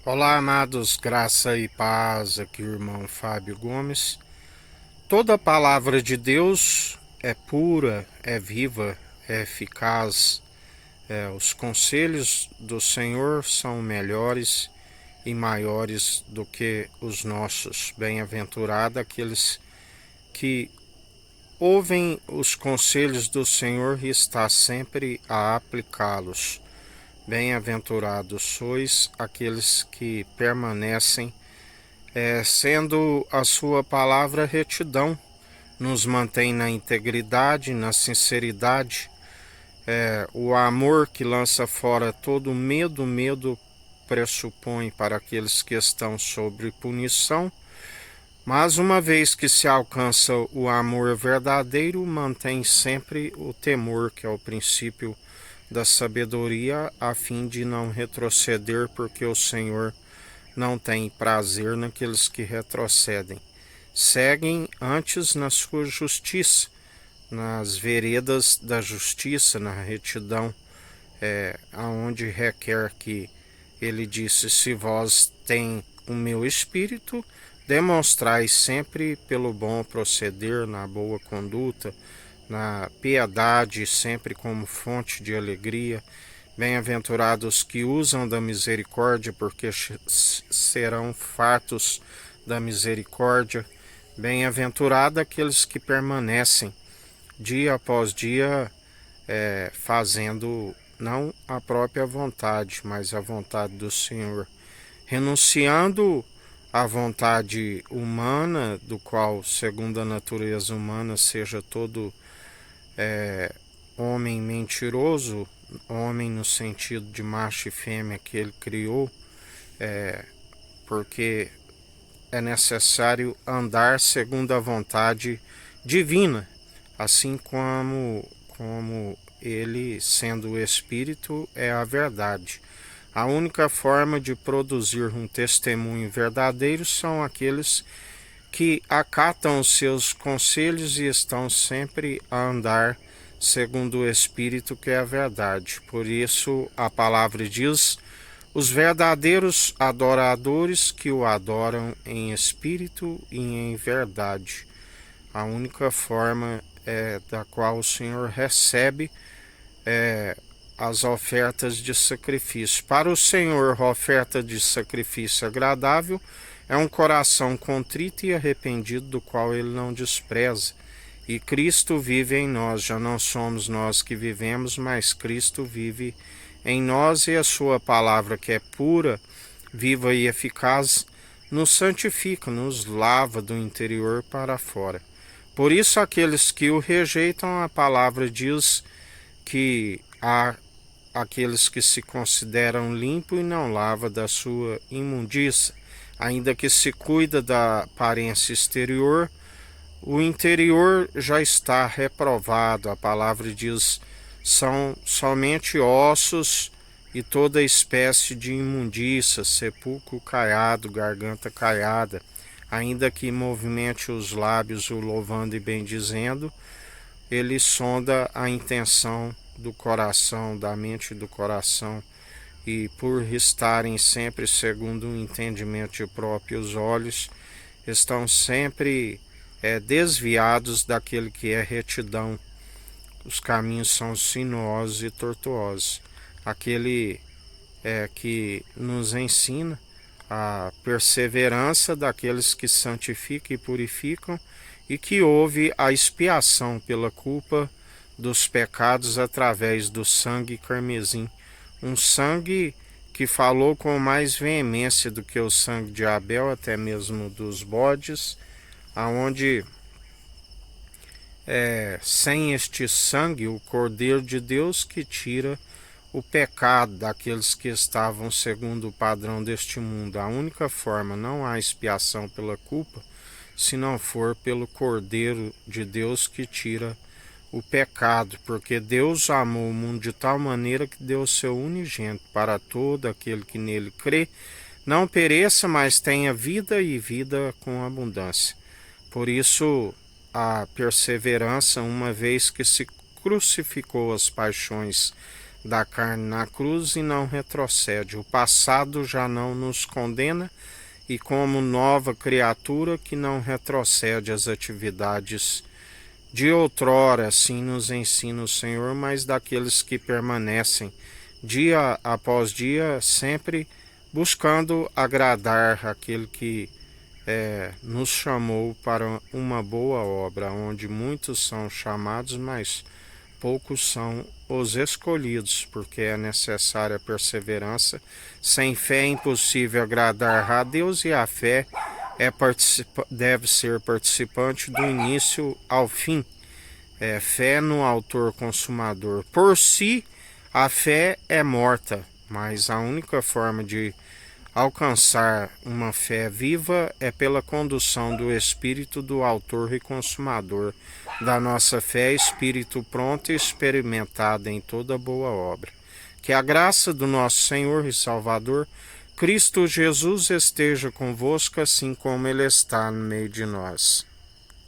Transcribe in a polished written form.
Olá, amados, graça e paz, aqui o irmão Fábio Gomes. Toda palavra de Deus é pura, é viva, é eficaz. Os conselhos do Senhor são melhores e maiores do que os nossos. Bem-aventurado aqueles que ouvem os conselhos do Senhor e está sempre a aplicá-los. Bem-aventurados sois aqueles que permanecem sendo a sua palavra retidão, nos mantém na integridade, na sinceridade, o amor que lança fora todo medo. Medo pressupõe para aqueles que estão sob punição, mas uma vez que se alcança o amor verdadeiro, mantém sempre o temor, que é o princípio da sabedoria, a fim de não retroceder, porque o Senhor não tem prazer naqueles que retrocedem. Seguem antes na sua justiça, nas veredas da justiça, na retidão, aonde requer que ele disse: se vós tem o meu espírito, demonstrais sempre pelo bom proceder, na boa conduta, na piedade, sempre como fonte de alegria. Bem-aventurados que usam da misericórdia, porque serão fartos da misericórdia. Bem-aventurado aqueles que permanecem dia após dia, fazendo não a própria vontade, mas a vontade do Senhor, renunciando à vontade humana, do qual, segundo a natureza humana, seja todo homem mentiroso, homem no sentido de macho e fêmea que ele criou, porque é necessário andar segundo a vontade divina, assim como ele, sendo o Espírito, é a verdade. A única forma de produzir um testemunho verdadeiro são aqueles que acatam os seus conselhos e estão sempre a andar segundo o Espírito, que é a verdade. Por isso a palavra diz: os verdadeiros adoradores que o adoram em espírito e em verdade. A única forma da qual o Senhor recebe as ofertas de sacrifício. Para o Senhor, a oferta de sacrifício agradável é um coração contrito e arrependido, do qual ele não despreza. E Cristo vive em nós, já não somos nós que vivemos, mas Cristo vive em nós, e a sua palavra, que é pura, viva e eficaz, nos santifica, nos lava do interior para fora. Por isso, aqueles que o rejeitam, a palavra diz que há aqueles que se consideram limpos e não lava da sua imundícia. Ainda que se cuida da aparência exterior, o interior já está reprovado. A palavra diz: são somente ossos e toda espécie de imundícia, sepulcro caiado, garganta caiada. Ainda que movimente os lábios, o louvando e bendizendo, ele sonda a intenção do coração, da mente e do coração, e por estarem sempre segundo o entendimento de próprios olhos, estão sempre desviados daquele que é retidão. Os caminhos são sinuosos e tortuosos. Aquele que nos ensina a perseverança daqueles que santificam e purificam, e que houve a expiação pela culpa dos pecados através do sangue carmesim. Um sangue que falou com mais veemência do que o sangue de Abel, até mesmo dos bodes, aonde sem este sangue, o Cordeiro de Deus que tira o pecado daqueles que estavam segundo o padrão deste mundo. A única forma, não há expiação pela culpa, se não for pelo Cordeiro de Deus que tira o pecado, porque Deus amou o mundo de tal maneira que deu o seu unigênito para todo aquele que nele crê, não pereça, mas tenha vida e vida com abundância. Por isso, a perseverança, uma vez que se crucificou as paixões da carne na cruz e não retrocede. O passado já não nos condena e como nova criatura que não retrocede às atividades de outrora, assim nos ensina o Senhor, mas daqueles que permanecem dia após dia, sempre buscando agradar aquele que nos chamou para uma boa obra, onde muitos são chamados, mas poucos são os escolhidos, porque é necessária perseverança. Sem fé é impossível agradar a Deus e a fé deve ser participante do início ao fim. Fé no autor consumador. Por si, a fé é morta, mas a única forma de alcançar uma fé viva é pela condução do Espírito do autor e consumador da nossa fé, Espírito pronto e experimentado em toda boa obra. Que a graça do nosso Senhor e Salvador, Cristo Jesus, esteja convosco, assim como Ele está no meio de nós.